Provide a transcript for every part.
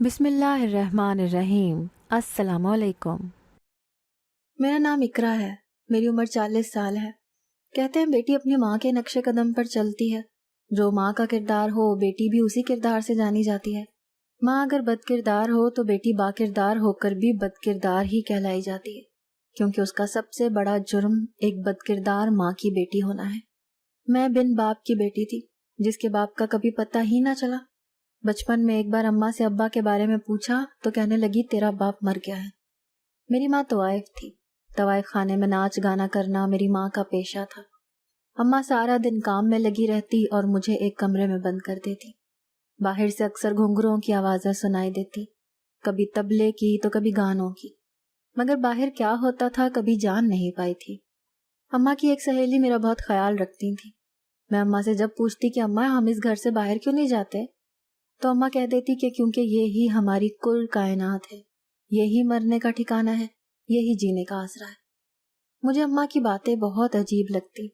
بسم اللہ الرحمن الرحیم۔ السلام علیکم۔ میرا نام اقرا ہے، میری عمر 40 سال ہے۔ کہتے ہیں بیٹی اپنی ماں کے نقش قدم پر چلتی ہے، جو ماں کا کردار ہو بیٹی بھی اسی کردار سے جانی جاتی ہے۔ ماں اگر بد کردار ہو تو بیٹی با کردار ہو کر بھی بد کردار ہی کہلائی جاتی ہے، کیونکہ اس کا سب سے بڑا جرم ایک بد کردار ماں کی بیٹی ہونا ہے۔ میں بن باپ کی بیٹی تھی، جس کے باپ کا کبھی پتہ ہی نہ چلا۔ بچپن میں ایک بار اماں سے ابا کے بارے میں پوچھا تو کہنے لگی تیرا باپ مر گیا ہے۔ میری ماں طوائف تھی، طوائف خانے میں ناچ گانا کرنا میری ماں کا پیشہ تھا۔ اماں سارا دن کام میں لگی رہتی اور مجھے ایک کمرے میں بند کر دیتی۔ باہر سے اکثر گھنگروں کی آوازیں سنائی دیتی، کبھی طبلے کی تو کبھی گانوں کی، مگر باہر کیا ہوتا تھا کبھی جان نہیں پائی تھی۔ اماں کی ایک سہیلی میرا بہت خیال رکھتی تھی۔ میں اماں سے جب پوچھتی کہ اماں ہم اس گھر سے باہر کیوں نہیں جاتے، تو اماں کہہ دیتی کہ کیونکہ یہی ہماری کل کائنات ہے، یہی مرنے کا ٹھکانہ ہے، یہی جینے کا آسرا ہے۔ مجھے اماں کی باتیں بہت عجیب لگتی۔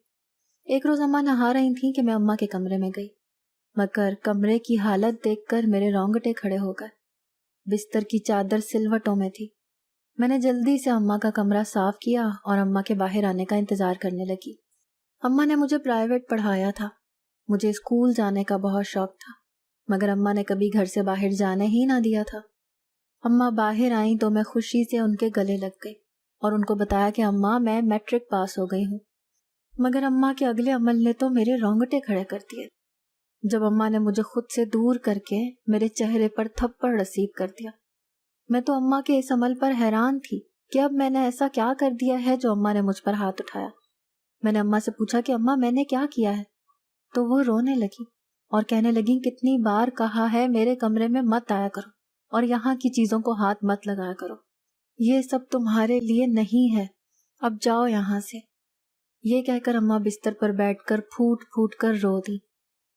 ایک روز اماں نہا رہی تھیں کہ میں اماں کے کمرے میں گئی، مگر کمرے کی حالت دیکھ کر میرے رونگٹے کھڑے ہو گئے۔ بستر کی چادر سلوٹوں میں تھی۔ میں نے جلدی سے اماں کا کمرہ صاف کیا اور اماں کے باہر آنے کا انتظار کرنے لگی۔ اماں نے مجھے پرائیویٹ پڑھایا تھا، مجھے اسکول جانے کا بہت شوق تھا، مگر اماں نے کبھی گھر سے باہر جانے ہی نہ دیا تھا۔ اماں باہر آئیں تو میں خوشی سے ان کے گلے لگ گئی اور ان کو بتایا کہ اماں میں میٹرک پاس ہو گئی ہوں، مگر اماں کے اگلے عمل نے تو میرے رونگٹے کھڑے کر دیے جب اماں نے مجھے خود سے دور کر کے میرے چہرے پر تھپڑ رسیب کر دیا۔ میں تو اماں کے اس عمل پر حیران تھی کہ اب میں نے ایسا کیا کر دیا ہے جو اماں نے مجھ پر ہاتھ اٹھایا۔ میں نے اماں سے پوچھا کہ اماں میں نے کیا کیا ہے، تو وہ رونے لگی اور کہنے لگی کتنی بار کہا ہے میرے کمرے میں مت آیا کرو اور یہاں کی چیزوں کو ہاتھ مت لگایا کرو، یہ سب تمہارے لیے نہیں ہے، اب جاؤ یہاں سے۔ یہ کہہ کر اماں بستر پر بیٹھ کر پھوٹ پھوٹ کر رو دی۔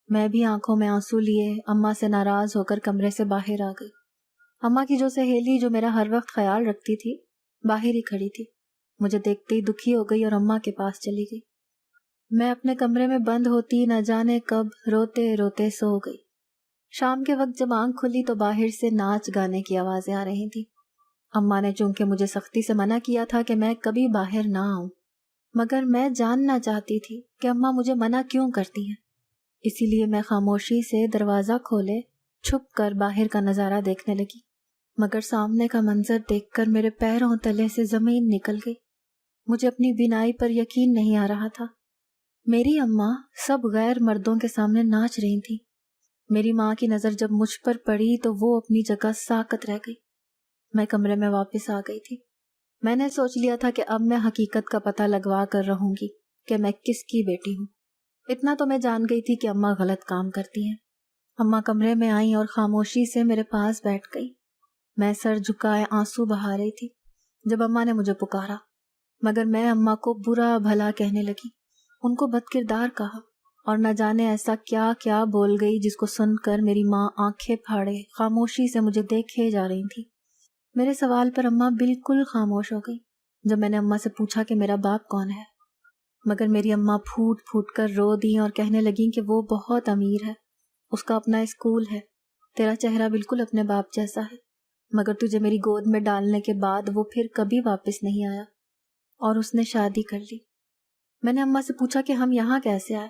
میں بھی آنکھوں میں آنسو لیے اماں سے ناراض ہو کر کمرے سے باہر آ گئی۔ اماں کی جو سہیلی جو میرا ہر وقت خیال رکھتی تھی باہر ہی کھڑی تھی، مجھے دیکھتے ہی دکھی ہو گئی اور اماں کے پاس چلی گئی۔ میں اپنے کمرے میں بند ہوتی نہ جانے کب روتے روتے سو گئی۔ شام کے وقت جب آنکھ کھلی تو باہر سے ناچ گانے کی آوازیں آ رہی تھیں۔ اماں نے چونکہ مجھے سختی سے منع کیا تھا کہ میں کبھی باہر نہ آؤں، مگر میں جاننا چاہتی تھی کہ اماں مجھے منع کیوں کرتی ہیں، اسی لیے میں خاموشی سے دروازہ کھولے چھپ کر باہر کا نظارہ دیکھنے لگی، مگر سامنے کا منظر دیکھ کر میرے پیروں تلے سے زمین نکل گئی۔ مجھے اپنی بینائی پر یقین نہیں آ رہا تھا۔ میری اماں سب غیر مردوں کے سامنے ناچ رہی تھی۔ میری ماں کی نظر جب مجھ پر پڑی تو وہ اپنی جگہ ساکت رہ گئی۔ میں کمرے میں واپس آ گئی تھی۔ میں نے سوچ لیا تھا کہ اب میں حقیقت کا پتہ لگوا کر رہوں گی کہ میں کس کی بیٹی ہوں۔ اتنا تو میں جان گئی تھی کہ اماں غلط کام کرتی ہیں۔ اماں کمرے میں آئیں اور خاموشی سے میرے پاس بیٹھ گئی۔ میں سر جھکائے آنسو بہا رہی تھی جب اماں نے مجھے پکارا، مگر میں اماں کو برا بھلا کہنے لگی، ان کو بد کردار کہا اور نہ جانے ایسا کیا کیا بول گئی جس کو سن کر میری ماں آنکھیں پھاڑے خاموشی سے مجھے دیکھے جا رہی تھی۔ میرے سوال پر اماں بالکل خاموش ہو گئی جب میں نے اماں سے پوچھا کہ میرا باپ کون ہے، مگر میری اماں پھوٹ پھوٹ کر رو دیں اور کہنے لگیں کہ وہ بہت امیر ہے، اس کا اپنا اسکول ہے، تیرا چہرہ بالکل اپنے باپ جیسا ہے، مگر تجھے میری گود میں ڈالنے کے بعد وہ پھر کبھی واپس نہیں آیا اور اس نے شادی کر لی۔ میں نے اماں سے پوچھا کہ ہم یہاں کیسے آئے،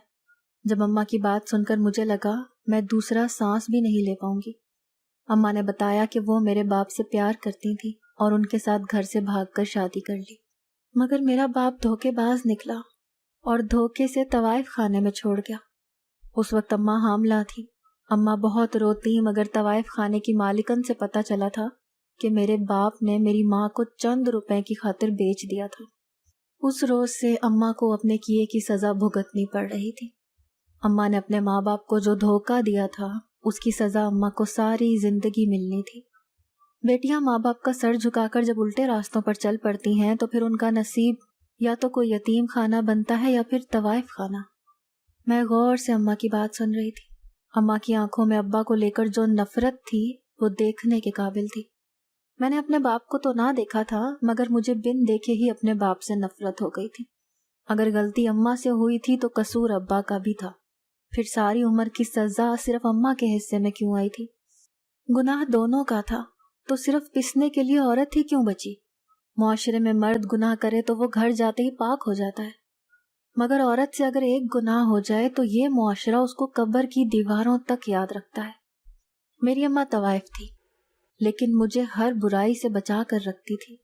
جب اماں کی بات سن کر مجھے لگا میں دوسرا سانس بھی نہیں لے پاؤں گی۔ اماں نے بتایا کہ وہ میرے باپ سے پیار کرتی تھی اور ان کے ساتھ گھر سے بھاگ کر شادی کر لی، مگر میرا باپ دھوکے باز نکلا اور دھوکے سے طوائف خانے میں چھوڑ گیا۔ اس وقت اماں حاملہ تھی۔ اماں بہت روتی مگر طوائف خانے کی مالکن سے پتہ چلا تھا کہ میرے باپ نے میری ماں کو چند روپے کی خاطر بیچ دیا تھا۔ اس روز سے اماں کو اپنے کیے کی سزا بھگتنی پڑ رہی تھی۔ اماں نے اپنے ماں باپ کو جو دھوکہ دیا تھا اس کی سزا اماں کو ساری زندگی ملنی تھی۔ بیٹیاں ماں باپ کا سر جھکا کر جب الٹے راستوں پر چل پڑتی ہیں تو پھر ان کا نصیب یا تو کوئی یتیم خانہ بنتا ہے یا پھر طوائف خانہ۔ میں غور سے اماں کی بات سن رہی تھی۔ اماں کی آنکھوں میں ابا کو لے کر جو نفرت تھی وہ دیکھنے کے قابل تھی۔ میں نے اپنے باپ کو تو نہ دیکھا تھا مگر مجھے بن دیکھے ہی اپنے باپ سے نفرت ہو گئی تھی۔ اگر غلطی اماں سے ہوئی تھی تو قصور ابا کا بھی تھا، پھر ساری عمر کی سزا صرف اماں کے حصے میں کیوں آئی تھی؟ گناہ دونوں کا تھا، تو صرف پسنے کے لیے عورت ہی کیوں بچی؟ معاشرے میں مرد گناہ کرے تو وہ گھر جاتے ہی پاک ہو جاتا ہے، مگر عورت سے اگر ایک گناہ ہو جائے تو یہ معاشرہ اس کو قبر کی دیواروں تک یاد رکھتا ہے۔ میری اماں طوائف تھی، لیکن مجھے ہر برائی سے بچا کر رکھتی تھی۔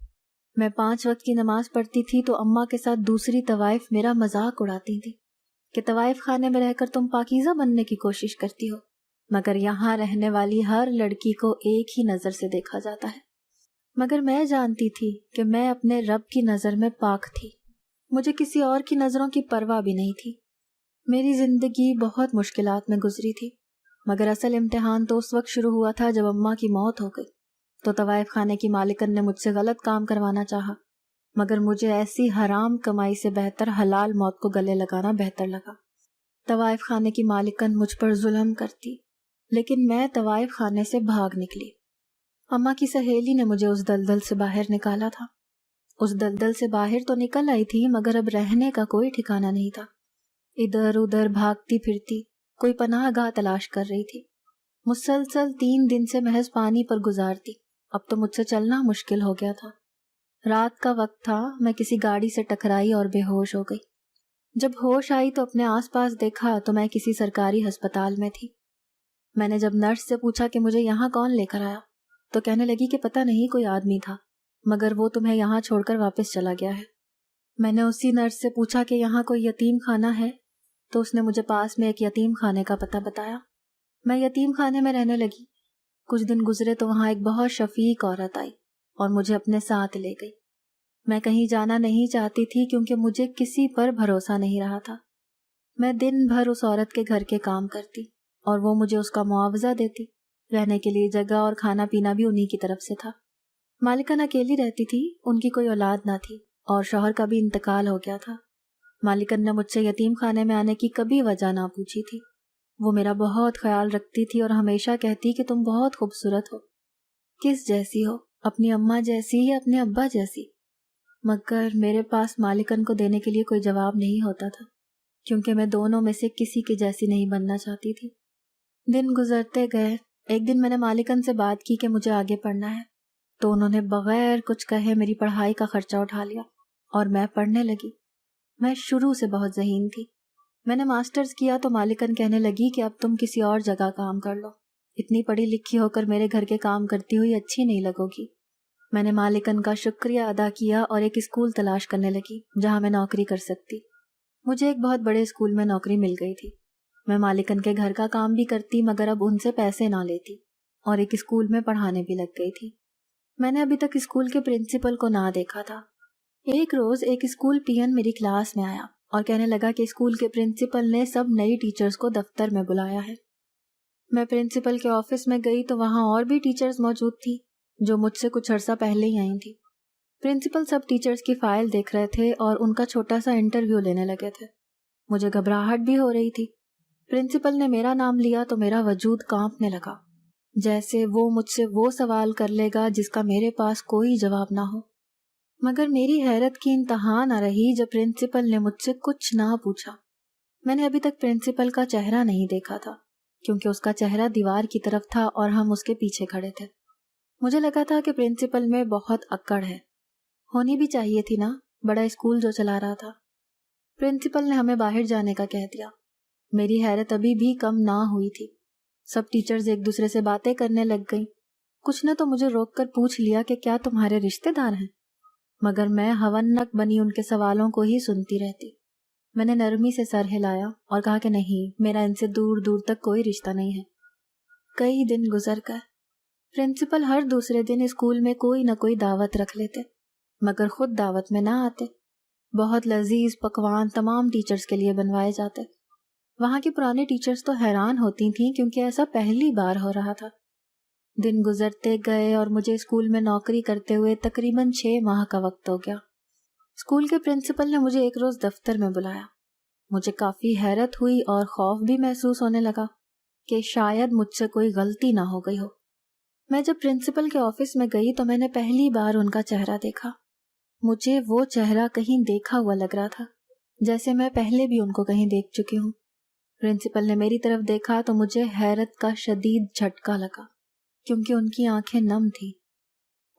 میں 5 وقت کی نماز پڑھتی تھی تو اماں کے ساتھ دوسری طوائف میرا مذاق اڑاتی تھی کہ طوائف خانے میں رہ کر تم پاکیزہ بننے کی کوشش کرتی ہو، مگر یہاں رہنے والی ہر لڑکی کو ایک ہی نظر سے دیکھا جاتا ہے۔ مگر میں جانتی تھی کہ میں اپنے رب کی نظر میں پاک تھی، مجھے کسی اور کی نظروں کی پرواہ بھی نہیں تھی۔ میری زندگی بہت مشکلات میں گزری تھی، مگر اصل امتحان تو اس وقت شروع ہوا تھا جب اماں کی موت ہو گئی۔ تو طوائف خانے کی مالکن نے مجھ سے غلط کام کروانا چاہا، مگر مجھے ایسی حرام کمائی سے بہتر حلال موت کو گلے لگانا بہتر لگا۔ طوائف خانے کی مالکن مجھ پر ظلم کرتی، لیکن میں طوائف خانے سے بھاگ نکلی۔ اماں کی سہیلی نے مجھے اس دلدل سے باہر نکالا تھا۔ اس دلدل سے باہر تو نکل آئی تھی، مگر اب رہنے کا کوئی ٹھکانہ نہیں تھا۔ ادھر ادھر بھاگتی پھرتی کوئی پناہ گاہ تلاش کر رہی تھی۔ مسلسل 3 دن سے محض پانی پر گزارتی، اب تو مجھ سے چلنا مشکل ہو گیا تھا۔ رات کا وقت تھا، میں کسی گاڑی سے ٹکرائی اور بے ہوش ہو گئی۔ جب ہوش آئی تو اپنے آس پاس دیکھا تو میں کسی سرکاری ہسپتال میں تھی۔ میں نے جب نرس سے پوچھا کہ مجھے یہاں کون لے کر آیا تو کہنے لگی کہ پتہ نہیں، کوئی آدمی تھا، مگر وہ تمہیں یہاں چھوڑ کر واپس چلا گیا ہے۔ میں نے اسی نرس سے پوچھا کہ یہاں کوئی یتیم خانہ ہے تو اس نے مجھے پاس میں ایک یتیم خانے کا پتہ بتایا۔ میں یتیم خانے میں رہنے لگی۔ کچھ دن گزرے تو وہاں ایک بہت شفیق عورت آئی اور مجھے اپنے ساتھ لے گئی۔ میں کہیں جانا نہیں چاہتی تھی کیونکہ مجھے کسی پر بھروسہ نہیں رہا تھا۔ میں دن بھر اس عورت کے گھر کے کام کرتی اور وہ مجھے اس کا معاوضہ دیتی۔ رہنے کے لیے جگہ اور کھانا پینا بھی انہی کی طرف سے تھا۔ مالکن اکیلی رہتی تھی، ان کی کوئی اولاد نہ تھی اور شوہر کا بھی انتقال ہو گیا تھا۔ مالکن نے مجھ سے یتیم خانے میں آنے کی کبھی وجہ نہ پوچھی تھی۔ وہ میرا بہت خیال رکھتی تھی اور ہمیشہ کہتی کہ تم بہت خوبصورت ہو، کس جیسی ہو، اپنی اماں جیسی یا اپنے ابا جیسی؟ مگر میرے پاس مالکن کو دینے کے لیے کوئی جواب نہیں ہوتا تھا، کیونکہ میں دونوں میں سے کسی کی جیسی نہیں بننا چاہتی تھی۔ دن گزرتے گئے۔ ایک دن میں نے مالکن سے بات کی کہ مجھے آگے پڑھنا ہے، تو انہوں نے بغیر کچھ کہے میری پڑھائی کا خرچہ اٹھا لیا اور میں پڑھنے لگی۔ میں شروع سے بہت ذہین تھی۔ میں نے ماسٹرز کیا تو مالکن کہنے لگی کہ اب تم کسی اور جگہ کام کر لو، اتنی پڑھی لکھی ہو کر میرے گھر کے کام کرتی ہوئی اچھی نہیں لگو گی۔ میں نے مالکن کا شکریہ ادا کیا اور ایک اسکول تلاش کرنے لگی جہاں میں نوکری کر سکتی۔ مجھے ایک بہت بڑے اسکول میں نوکری مل گئی تھی۔ میں مالکن کے گھر کا کام بھی کرتی مگر اب ان سے پیسے نہ لیتی اور ایک اسکول میں پڑھانے بھی لگ گئی تھی۔ میں نے ابھی تک اسکول کے پرنسپل کو نہ دیکھا تھا۔ ایک روز ایک اسکول پین میری کلاس میں آیا اور کہنے لگا کہ اسکول کے پرنسپل نے سب نئی ٹیچرز کو دفتر میں بلایا ہے۔ میں پرنسپل کے آفس میں گئی تو وہاں اور بھی ٹیچرز موجود تھی جو مجھ سے کچھ عرصہ پہلے ہی آئی تھی۔ پرنسپل سب ٹیچرز کی فائل دیکھ رہے تھے اور ان کا چھوٹا سا انٹرویو لینے لگے تھے۔ مجھے گھبراہٹ بھی ہو رہی تھی۔ پرنسپل نے میرا نام لیا تو میرا وجود کانپنے لگا، جیسے وہ مجھ سے وہ سوال کر لے گا جس کا میرے پاس کوئی جواب نہ ہو۔ مگر میری حیرت کی انتہا نہ رہی جب پرنسپل نے مجھ سے کچھ نہ پوچھا۔ میں نے ابھی تک پرنسپل کا چہرہ نہیں دیکھا تھا کیونکہ اس کا چہرہ دیوار کی طرف تھا اور ہم اس کے پیچھے کھڑے تھے۔ مجھے لگا تھا کہ پرنسپل میں بہت اکڑ ہے، ہونی بھی چاہیے تھی نا، بڑا اسکول جو چلا رہا تھا۔ پرنسپل نے ہمیں باہر جانے کا کہہ دیا۔ میری حیرت ابھی بھی کم نہ ہوئی تھی۔ سب ٹیچرز ایک دوسرے سے باتیں کرنے لگ گئیں۔ کچھ نے تو مجھے روک کر پوچھ لیا کہ کیا تمہارے رشتے دار ہیں، مگر میں ہونک بنی ان کے سوالوں کو ہی سنتی رہتی۔ میں نے نرمی سے سر ہلایا اور کہا کہ نہیں، میرا ان سے دور دور تک کوئی رشتہ نہیں ہے۔ کئی دن گزر گئے۔ پرنسپل ہر دوسرے دن اسکول میں کوئی نہ کوئی دعوت رکھ لیتے مگر خود دعوت میں نہ آتے۔ بہت لذیذ پکوان تمام ٹیچرز کے لیے بنوائے جاتے۔ وہاں کی پرانی ٹیچرز تو حیران ہوتی تھیں کیونکہ ایسا پہلی بار ہو رہا تھا۔ دن گزرتے گئے اور مجھے اسکول میں نوکری کرتے ہوئے تقریباً 6 ماہ کا وقت ہو گیا۔ اسکول کے پرنسپل نے مجھے ایک روز دفتر میں بلایا۔ مجھے کافی حیرت ہوئی اور خوف بھی محسوس ہونے لگا کہ شاید مجھ سے کوئی غلطی نہ ہو گئی ہو۔ میں جب پرنسپل کے آفس میں گئی تو میں نے پہلی بار ان کا چہرہ دیکھا۔ مجھے وہ چہرہ کہیں دیکھا ہوا لگ رہا تھا، جیسے میں پہلے بھی ان کو کہیں دیکھ چکی ہوں۔ پرنسپل نے میری طرف دیکھا تو مجھے حیرت کا شدید جھٹکا لگا کیونکہ ان کی آنکھیں نم تھیں۔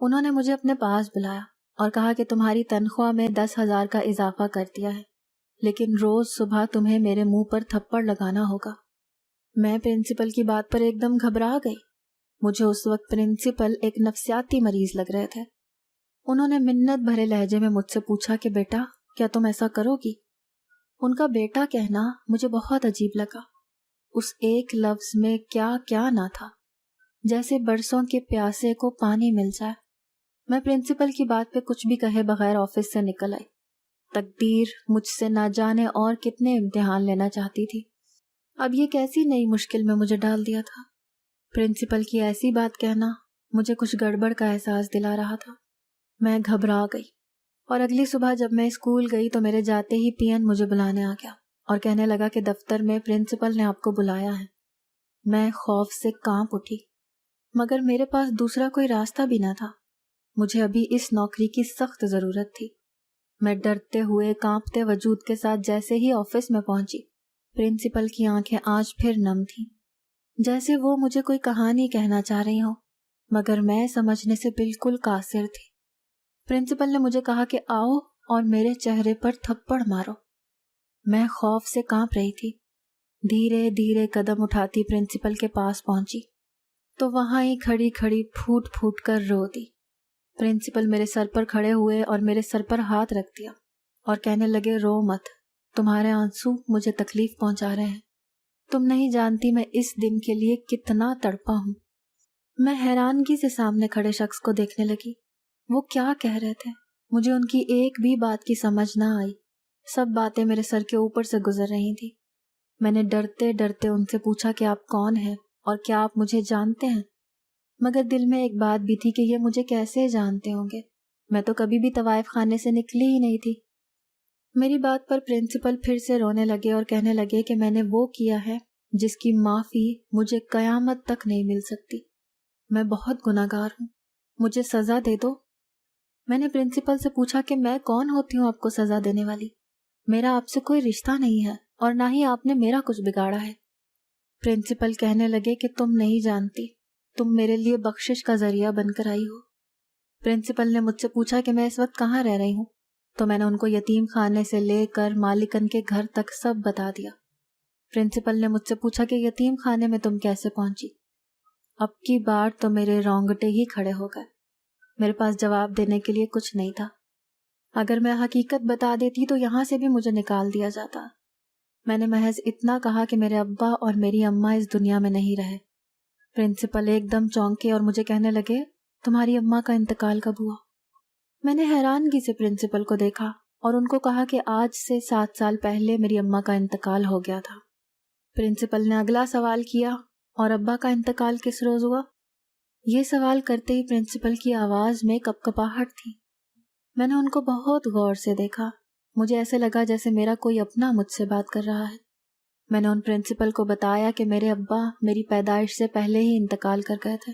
انہوں نے مجھے اپنے پاس بلایا اور کہا کہ تمہاری تنخواہ میں 10,000 کا اضافہ کر دیا ہے، لیکن روز صبح تمہیں میرے منہ پر تھپڑ لگانا ہوگا۔ میں پرنسپل کی بات پر ایک دم گھبرا گئی۔ مجھے اس وقت پرنسپل ایک نفسیاتی مریض لگ رہے تھے۔ انہوں نے منت بھرے لہجے میں مجھ سے پوچھا کہ بیٹا کیا تم ایسا کرو گی؟ ان کا بیٹا کہنا مجھے بہت عجیب لگا۔ اس ایک لفظ میں کیا کیا نہ تھا، جیسے برسوں کے پیاسے کو پانی مل جائے۔ میں پرنسپل کی بات پہ کچھ بھی کہے بغیر آفس سے نکل آئی۔ تقدیر مجھ سے نہ جانے اور کتنے امتحان لینا چاہتی تھی۔ اب یہ کیسی نئی مشکل میں مجھے ڈال دیا تھا۔ پرنسپل کی ایسی بات کہنا مجھے کچھ گڑبڑ کا احساس دلا رہا تھا۔ میں گھبرا گئی اور اگلی صبح جب میں اسکول گئی تو میرے جاتے ہی پی این مجھے بلانے آ گیا اور کہنے لگا کہ دفتر میں پرنسپل نے آپ کو بلایا ہے۔ میں خوف سے کانپ اٹھی، مگر میرے پاس دوسرا کوئی راستہ بھی نہ تھا۔ مجھے ابھی اس نوکری کی سخت ضرورت تھی۔ میں ڈرتے ہوئے کانپتے وجود کے ساتھ جیسے ہی آفس میں پہنچی، پرنسپل کی آنکھیں آج پھر نم تھیں، جیسے وہ مجھے کوئی کہانی کہنا چاہ رہی ہوں، مگر میں سمجھنے سے بالکل قاصر تھی۔ پرنسپل نے مجھے کہا کہ آؤ اور میرے چہرے پر تھپڑ مارو۔ میں خوف سے کانپ رہی تھی۔ دھیرے دھیرے قدم اٹھاتی پرنسپل کے پاس پہنچی تو وہاں ہی کھڑی کھڑی پھوٹ پھوٹ کر رو دی۔ پرنسپل میرے سر پر کھڑے ہوئے اور میرے سر پر ہاتھ رکھ دیا اور کہنے لگے رو مت، تمہارے آنسو مجھے تکلیف پہنچا رہے ہیں، تم نہیں جانتی میں اس دن کے لیے کتنا تڑپا ہوں۔ میں حیرانگی سے سامنے کھڑے شخص کو دیکھنے لگی۔ وہ کیا کہہ رہے تھے؟ مجھے ان کی ایک بھی بات کی سمجھ نہ آئی۔ سب باتیں میرے سر کے اوپر سے گزر رہی تھی۔ میں نے ڈرتے ڈرتے ان سے پوچھا کہ آپ کون ہیں اور کیا آپ مجھے جانتے ہیں؟ مگر دل میں ایک بات بھی تھی کہ یہ مجھے کیسے جانتے ہوں گے، میں تو کبھی بھی طوائف خانے سے نکلی ہی نہیں تھی۔ میری بات پر پرنسپل پھر سے رونے لگے اور کہنے لگے کہ میں نے وہ کیا ہے جس کی معافی مجھے قیامت تک نہیں مل سکتی۔ میں بہت گناہگار ہوں، مجھے سزا دے دو۔ میں نے پرنسپل سے پوچھا کہ میں کون ہوتی ہوں آپ کو سزا دینے والی؟ میرا آپ سے کوئی رشتہ نہیں ہے اور نہ ہی آپ نے میرا کچھ بگاڑا ہے۔ پرنسپل کہنے لگے کہ تم نہیں جانتی، تم میرے لیے بخشش کا ذریعہ بن کر آئی ہو۔ پرنسپل نے مجھ سے پوچھا کہ میں اس وقت کہاں رہ رہی ہوں، تو میں نے ان کو یتیم خانے سے لے کر مالکن کے گھر تک سب بتا دیا۔ پرنسپل نے مجھ سے پوچھا کہ یتیم خانے میں تم کیسے پہنچی؟ اب کی بار تو میرے رونگٹے ہی کھڑے ہو گئے۔ میرے پاس جواب دینے کے لیے کچھ نہیں تھا۔ اگر میں حقیقت بتا دیتی تو یہاں سے بھی مجھے نکال دیا جاتا۔ میں نے محض اتنا کہا کہ میرے ابا اور میری اماں اس دنیا میں نہیں رہے۔ پرنسپل ایک دم چونکے اور مجھے کہنے لگے تمہاری اماں کا انتقال کب ہوا؟ میں نے حیرانگی سے پرنسپل کو دیکھا اور ان کو کہا کہ آج سے 7 سال پہلے میری اماں کا انتقال ہو گیا تھا۔ پرنسپل نے اگلا سوال کیا اور ابا کا انتقال کس روز ہوا؟ یہ سوال کرتے ہی پرنسپل کی آواز میں کپکپاہٹ تھی۔ میں نے ان کو بہت غور سے دیکھا۔ مجھے ایسے لگا جیسے میرا کوئی اپنا مجھ سے بات کر رہا ہے۔ میں نے ان پرنسپل کو بتایا کہ میرے ابا میری پیدائش سے پہلے ہی انتقال کر گئے تھے۔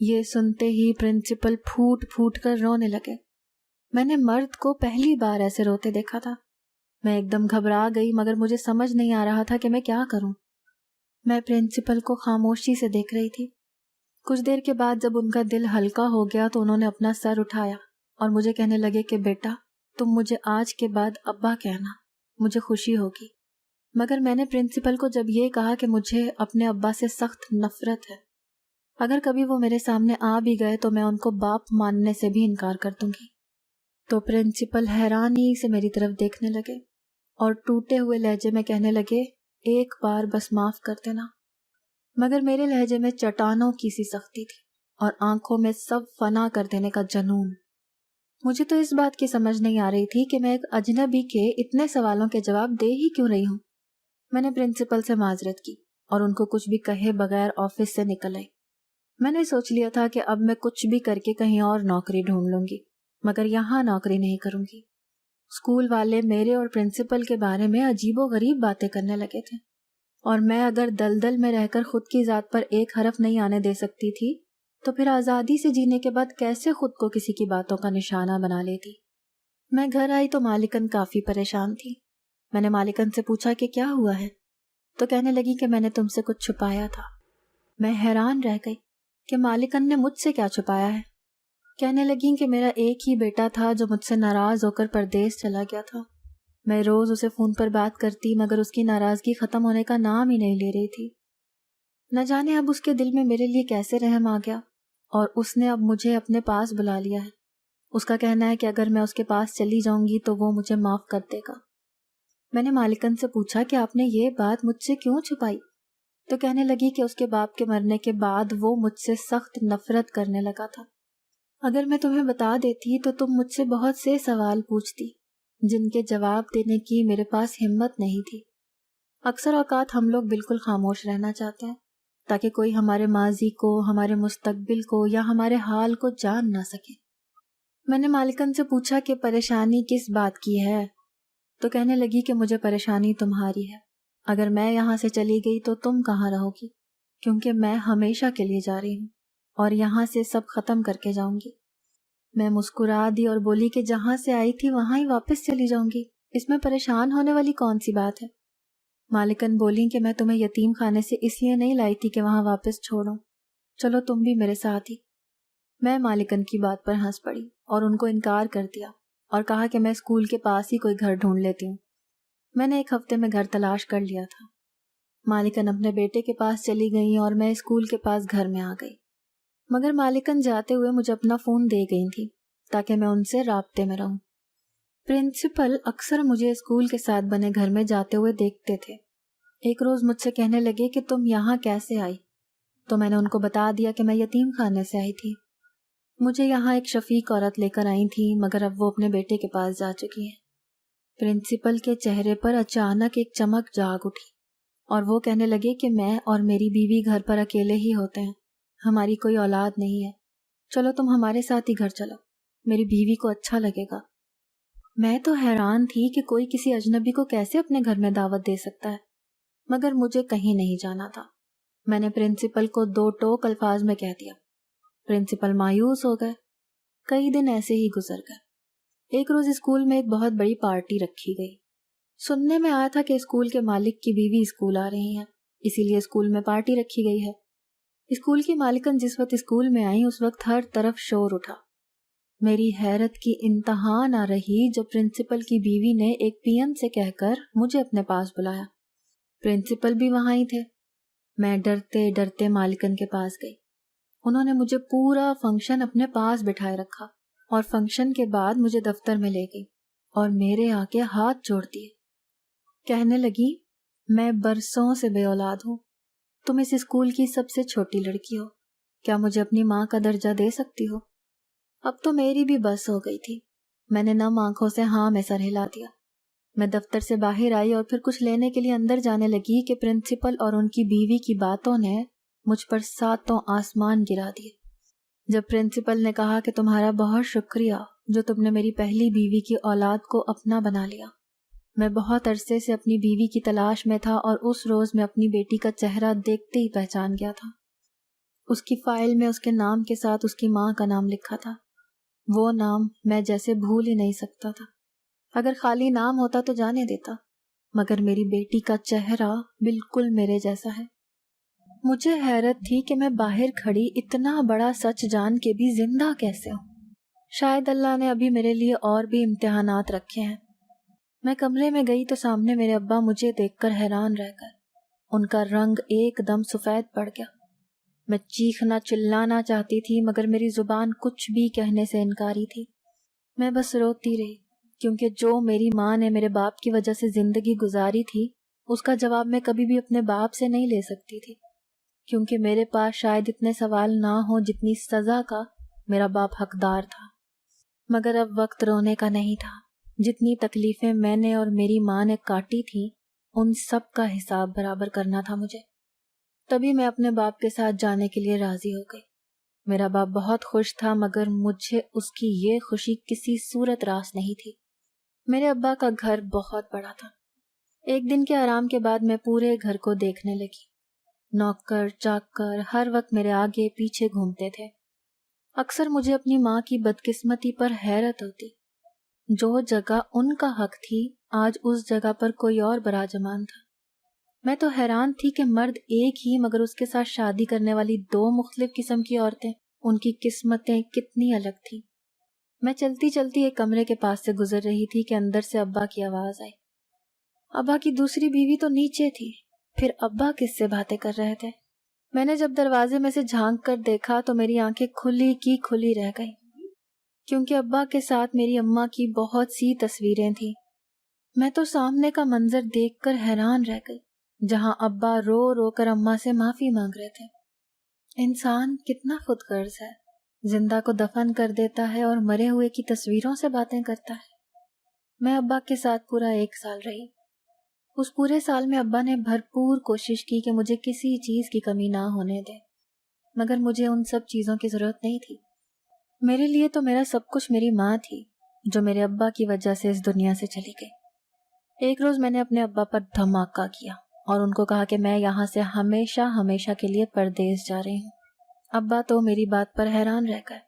یہ سنتے ہی پرنسپل پھوٹ پھوٹ کر رونے لگے۔ میں نے مرد کو پہلی بار ایسے روتے دیکھا تھا۔ میں ایک دم گھبرا گئی، مگر مجھے سمجھ نہیں آ رہا تھا کہ میں کیا کروں۔ میں پرنسپل کو خاموشی سے دیکھ رہی تھی۔ کچھ دیر کے بعد جب ان کا دل ہلکا ہو گیا تو انہوں نے اپنا سر اٹھایا اور مجھے کہنے لگے کہ بیٹا تم مجھے آج کے بعد ابا کہنا، مجھے خوشی ہوگی۔ مگر میں نے پرنسپل کو جب یہ کہا کہ مجھے اپنے ابا سے سخت نفرت ہے، اگر کبھی وہ میرے سامنے آ بھی گئے تو میں ان کو باپ ماننے سے بھی انکار کر دوں گی، تو پرنسپل حیرانی سے میری طرف دیکھنے لگے اور ٹوٹے ہوئے لہجے میں کہنے لگے ایک بار بس معاف کر دینا۔ مگر میرے لہجے میں چٹانوں کی سی سختی تھی اور آنکھوں میں سب فنا کر دینے کا جنون۔ مجھے تو اس بات کی سمجھ نہیں آ رہی تھی کہ میں ایک اجنبی کے اتنے سوالوں کے جواب دے ہی کیوں رہی ہوں۔ میں نے پرنسپل سے معذرت کی اور ان کو کچھ بھی کہے بغیر آفس سے نکل آئی۔ میں نے سوچ لیا تھا کہ اب میں کچھ بھی کر کے کہیں اور نوکری ڈھونڈ لوں گی، مگر یہاں نوکری نہیں کروں گی۔ اسکول والے میرے اور پرنسپل کے بارے میں عجیب و غریب باتیں کرنے لگے تھے، اور میں اگر دلدل میں رہ کر خود کی ذات پر ایک حرف نہیں آنے دے سکتی تھی تو پھر آزادی سے جینے کے بعد کیسے خود کو کسی کی باتوں کا نشانہ بنا لیتی۔ میں گھر آئی تو مالکن کافی پریشان تھی۔ میں نے مالکن سے پوچھا کہ کیا ہوا ہے، تو کہنے لگی کہ میں نے تم سے کچھ چھپایا تھا۔ میں حیران رہ گئی کہ مالکن نے مجھ سے کیا چھپایا ہے۔ کہنے لگیں کہ میرا ایک ہی بیٹا تھا جو مجھ سے ناراض ہو کر پردیس چلا گیا تھا۔ میں روز اسے فون پر بات کرتی مگر اس کی ناراضگی ختم ہونے کا نام ہی نہیں لے رہی تھی۔ نہ جانے اب اس کے دل میں میرے لیے کیسے رحم آ گیا اور اس نے اب مجھے اپنے پاس بلا لیا ہے۔ اس کا کہنا ہے کہ اگر میں اس کے پاس چلی جاؤں گی تو وہ مجھے معاف کر دے گا۔ میں نے مالکن سے پوچھا کہ آپ نے یہ بات مجھ سے کیوں چھپائی؟ تو کہنے لگی کہ اس کے باپ کے مرنے کے بعد وہ مجھ سے سخت نفرت کرنے لگا تھا۔ اگر میں تمہیں بتا دیتی تو تم مجھ سے بہت سے سوال پوچھتی جن کے جواب دینے کی میرے پاس ہمت نہیں تھی۔ اکثر اوقات ہم لوگ بالکل خاموش رہنا چاہتے ہیں تاکہ کوئی ہمارے ماضی کو، ہمارے مستقبل کو یا ہمارے حال کو جان نہ سکے۔ میں نے مالکن سے پوچھا کہ پریشانی کس بات کی ہے؟ تو کہنے لگی کہ مجھے پریشانی تمہاری ہے۔ اگر میں یہاں سے چلی گئی تو تم کہاں رہو گی؟ کیونکہ میں ہمیشہ کے لیے جا رہی ہوں اور یہاں سے سب ختم کر کے جاؤں گی۔ میں مسکرا دی اور بولی کہ جہاں سے آئی تھی وہاں ہی واپس چلی جاؤں گی، اس میں پریشان ہونے والی کون سی بات ہے؟ مالکن بولی کہ میں تمہیں یتیم خانے سے اس لیے نہیں لائی تھی کہ وہاں واپس چھوڑوں، چلو تم بھی میرے ساتھ ہی۔ میں مالکن کی بات پر ہنس پڑی اور ان کو انکار کر دیا اور کہا کہ میں اسکول کے پاس ہی کوئی گھر ڈھونڈ لیتی ہوں۔ میں نے ایک ہفتے میں گھر تلاش کر لیا تھا۔ مالکن اپنے بیٹے کے پاس چلی گئیں اور میں اسکول کے پاس گھر میں آ گئی، مگر مالکن جاتے ہوئے مجھے اپنا فون دے گئی تھی تاکہ میں ان سے رابطے میں رہوں۔ پرنسپل اکثر مجھے اسکول کے ساتھ بنے گھر میں جاتے ہوئے دیکھتے تھے۔ ایک روز مجھ سے کہنے لگے کہ تم یہاں کیسے آئی؟ تو میں نے ان کو بتا دیا کہ میں یتیم خانے سے آئی تھی۔ مجھے یہاں ایک شفیق عورت لے کر آئی تھی مگر اب وہ اپنے بیٹے کے پاس جا چکی ہے۔ پرنسپل کے چہرے پر اچانک ایک چمک جاگ اٹھی اور وہ کہنے لگے کہ میں اور میری بیوی گھر پر اکیلے ہی ہوتے ہیں، ہماری کوئی اولاد نہیں ہے، چلو تم ہمارے ساتھ ہی گھر چلو، میری بیوی کو اچھا لگے گا۔ میں تو حیران تھی کہ کوئی کسی اجنبی کو کیسے اپنے گھر میں دعوت دے سکتا ہے، مگر مجھے کہیں نہیں جانا تھا۔ میں نے پرنسپل کو 2 ٹوک الفاظ میں کہہ دیا۔ پرنسپل مایوس ہو گئے۔ کئی دن ایسے ہی گزر گئے۔ ایک روز اسکول میں ایک بہت بڑی پارٹی رکھی گئی۔ سننے میں آیا تھا کہ اسکول کے مالک کی بیوی اسکول آ رہی ہیں، اسی لیے اسکول میں پارٹی رکھی گئی ہے۔ اسکول کی مالکن جس وقت اسکول میں آئی اس وقت ہر طرف شور اٹھا۔ میری حیرت کی انتہا نہ رہی جب پرنسپل کی بیوی نے ایک پی ایم سے کہہ کر مجھے اپنے پاس بلایا۔ پرنسپل بھی وہاں ہی تھے۔ میں ڈرتے ڈرتے مالکن کے پاس گئی۔ انہوں نے مجھے پورا فنکشن اپنے پاس بٹھائے رکھا اور فنکشن کے بعد مجھے دفتر میں لے گئی اور میرے آ کے ہاتھ جوڑ دیے۔ کہنے لگی میں برسوں سے بے اولاد ہوں، تم اس اسکول کی سب سے چھوٹی لڑکی ہو، کیا مجھے اپنی ماں کا درجہ دے سکتی ہو؟ اب تو میری بھی بس ہو گئی تھی۔ میں نے نم آنکھوں سے ہاں میں سر ہلا دیا۔ میں دفتر سے باہر آئی اور پھر کچھ لینے کے لیے اندر جانے لگی کہ پرنسپل اور ان کی بیوی کی باتوں نے مجھ پر 7 آسمان گرا دیے۔ جب پرنسپل نے کہا کہ تمہارا بہت شکریہ جو تم نے میری پہلی بیوی کی اولاد کو اپنا بنا لیا۔ میں بہت عرصے سے اپنی بیوی کی تلاش میں تھا اور اس روز میں اپنی بیٹی کا چہرہ دیکھتے ہی پہچان گیا تھا۔ اس کی فائل میں اس کے نام کے ساتھ اس کی ماں کا نام لکھا تھا۔ وہ نام میں جیسے بھول ہی نہیں سکتا تھا۔ اگر خالی نام ہوتا تو جانے دیتا، مگر میری بیٹی کا چہرہ بالکل میرے جیسا ہے۔ مجھے حیرت تھی کہ میں باہر کھڑی اتنا بڑا سچ جان کے بھی زندہ کیسے ہوں۔ شاید اللہ نے ابھی میرے لیے اور بھی امتحانات رکھے ہیں۔ میں کمرے میں گئی تو سامنے میرے ابا مجھے دیکھ کر حیران رہ گئے۔ ان کا رنگ ایک دم سفید پڑ گیا۔ میں چیخنا چلانا چاہتی تھی مگر میری زبان کچھ بھی کہنے سے انکاری تھی۔ میں بس روتی رہی کیونکہ جو میری ماں نے میرے باپ کی وجہ سے زندگی گزاری تھی اس کا جواب میں کبھی بھی اپنے باپ سے نہیں لے سکتی تھی، کیونکہ میرے پاس شاید اتنے سوال نہ ہوں جتنی سزا کا میرا باپ حقدار تھا۔ مگر اب وقت رونے کا نہیں تھا۔ جتنی تکلیفیں میں نے اور میری ماں نے کاٹی تھیں ان سب کا حساب برابر کرنا تھا مجھے۔ تبھی میں اپنے باپ کے ساتھ جانے کے لیے راضی ہو گئی۔ میرا باپ بہت خوش تھا مگر مجھے اس کی یہ خوشی کسی صورت راس نہیں تھی۔ میرے ابا کا گھر بہت بڑا تھا۔ ایک دن کے آرام کے بعد میں پورے گھر کو دیکھنے لگی۔ نوکر چاکر ہر وقت میرے آگے پیچھے گھومتے تھے۔ اکثر مجھے اپنی ماں کی بدقسمتی پر حیرت ہوتی۔ جو جگہ ان کا حق تھی آج اس جگہ پر کوئی اور براجمان تھا۔ میں تو حیران تھی کہ مرد ایک ہی مگر اس کے ساتھ شادی کرنے والی 2 مختلف قسم کی عورتیں، ان کی قسمتیں کتنی الگ تھیں۔ میں چلتی چلتی ایک کمرے کے پاس سے گزر رہی تھی کہ اندر سے ابا کی آواز آئی۔ ابا کی دوسری بیوی تو نیچے تھی، پھر ابا کس سے باتیں کر رہے تھے؟ میں نے جب دروازے میں سے جھانک کر دیکھا تو میری آنکھیں کھلی کی کھلی رہ گئیں، کیونکہ ابا کے ساتھ میری اماں کی بہت سی تصویریں تھیں۔ میں تو سامنے کا منظر دیکھ کر حیران رہ گئی، جہاں ابا رو رو کر اماں سے معافی مانگ رہے تھے۔ انسان کتنا خود غرض ہے، زندہ کو دفن کر دیتا ہے اور مرے ہوئے کی تصویروں سے باتیں کرتا ہے۔ میں ابا کے ساتھ پورا 1 سال رہی۔ اس پورے سال میں ابا نے بھرپور کوشش کی کہ مجھے کسی چیز کی کمی نہ ہونے دے، مگر مجھے ان سب چیزوں کی ضرورت نہیں تھی۔ میرے لیے تو میرا سب کچھ میری ماں تھی، جو میرے ابا کی وجہ سے اس دنیا سے چلی گئی۔ ایک روز میں نے اپنے ابا پر دھماکہ کیا اور ان کو کہا کہ میں یہاں سے ہمیشہ ہمیشہ کے لیے پردیس جا رہی ہوں۔ ابا تو میری بات پر حیران رہ گئے۔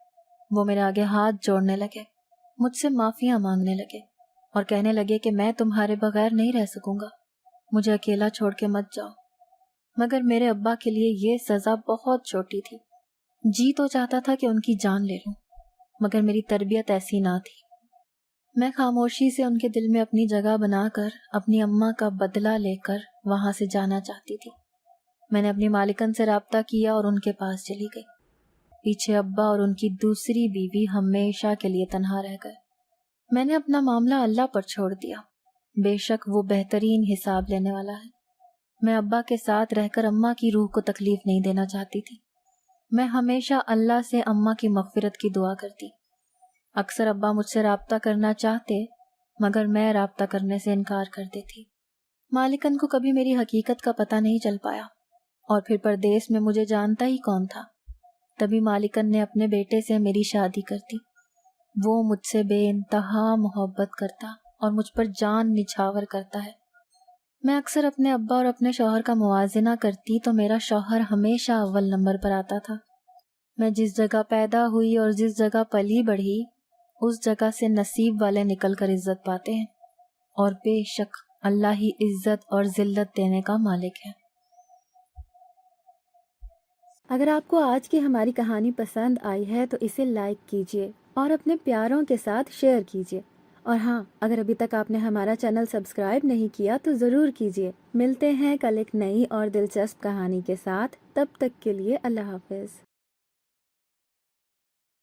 وہ میرے آگے ہاتھ جوڑنے لگے، مجھ سے معافیاں مانگنے لگے اور کہنے لگے کہ میں تمہارے بغیر نہیں رہ سکوں گا، مجھے اکیلا چھوڑ کے مت جاؤ۔ مگر میرے ابا کے لیے یہ سزا بہت چھوٹی تھی۔ جی تو چاہتا تھا کہ ان کی جان لے لوں، مگر میری تربیت ایسی نہ تھی۔ میں خاموشی سے ان کے دل میں اپنی جگہ بنا کر اپنی اماں کا بدلہ لے کر وہاں سے جانا چاہتی تھی۔ میں نے اپنی مالکن سے رابطہ کیا اور ان کے پاس چلی گئی۔ پیچھے ابا اور ان کی دوسری بیوی ہمیشہ کے لیے تنہا رہ گئے۔ میں نے اپنا معاملہ اللہ پر چھوڑ دیا، بے شک وہ بہترین حساب لینے والا ہے۔ میں ابا کے ساتھ رہ کر اماں کی روح کو تکلیف نہیں دینا چاہتی تھی۔ میں ہمیشہ اللہ سے اماں کی مغفرت کی دعا کرتی۔ اکثر ابا مجھ سے رابطہ کرنا چاہتے، مگر میں رابطہ کرنے سے انکار کر دیتی۔ مالکن کو کبھی میری حقیقت کا پتہ نہیں چل پایا، اور پھر پردیس میں مجھے جانتا ہی کون تھا۔ تبھی مالکن نے اپنے بیٹے سے میری شادی کر دی۔ وہ مجھ سے بے انتہا محبت کرتا اور مجھ پر جان نچھاور کرتا ہے۔ میں اکثر اپنے ابا اور اپنے شوہر کا موازنہ کرتی تو میرا شوہر ہمیشہ اول نمبر پر آتا تھا۔ میں جس جگہ پیدا ہوئی اور جس جگہ پلی بڑھی، اس جگہ سے نصیب والے نکل کر عزت پاتے ہیں، اور بے شک اللہ ہی عزت اور ذلت دینے کا مالک ہے۔ اگر آپ کو آج کی ہماری کہانی پسند آئی ہے تو اسے لائک کیجیے اور اپنے پیاروں کے ساتھ شیئر کیجیے، اور ہاں، اگر ابھی تک آپ نے ہمارا چینل سبسکرائب نہیں کیا تو ضرور کیجیے۔ ملتے ہیں کل ایک نئی اور دلچسپ کہانی کے ساتھ، تب تک کے لیے اللہ حافظ۔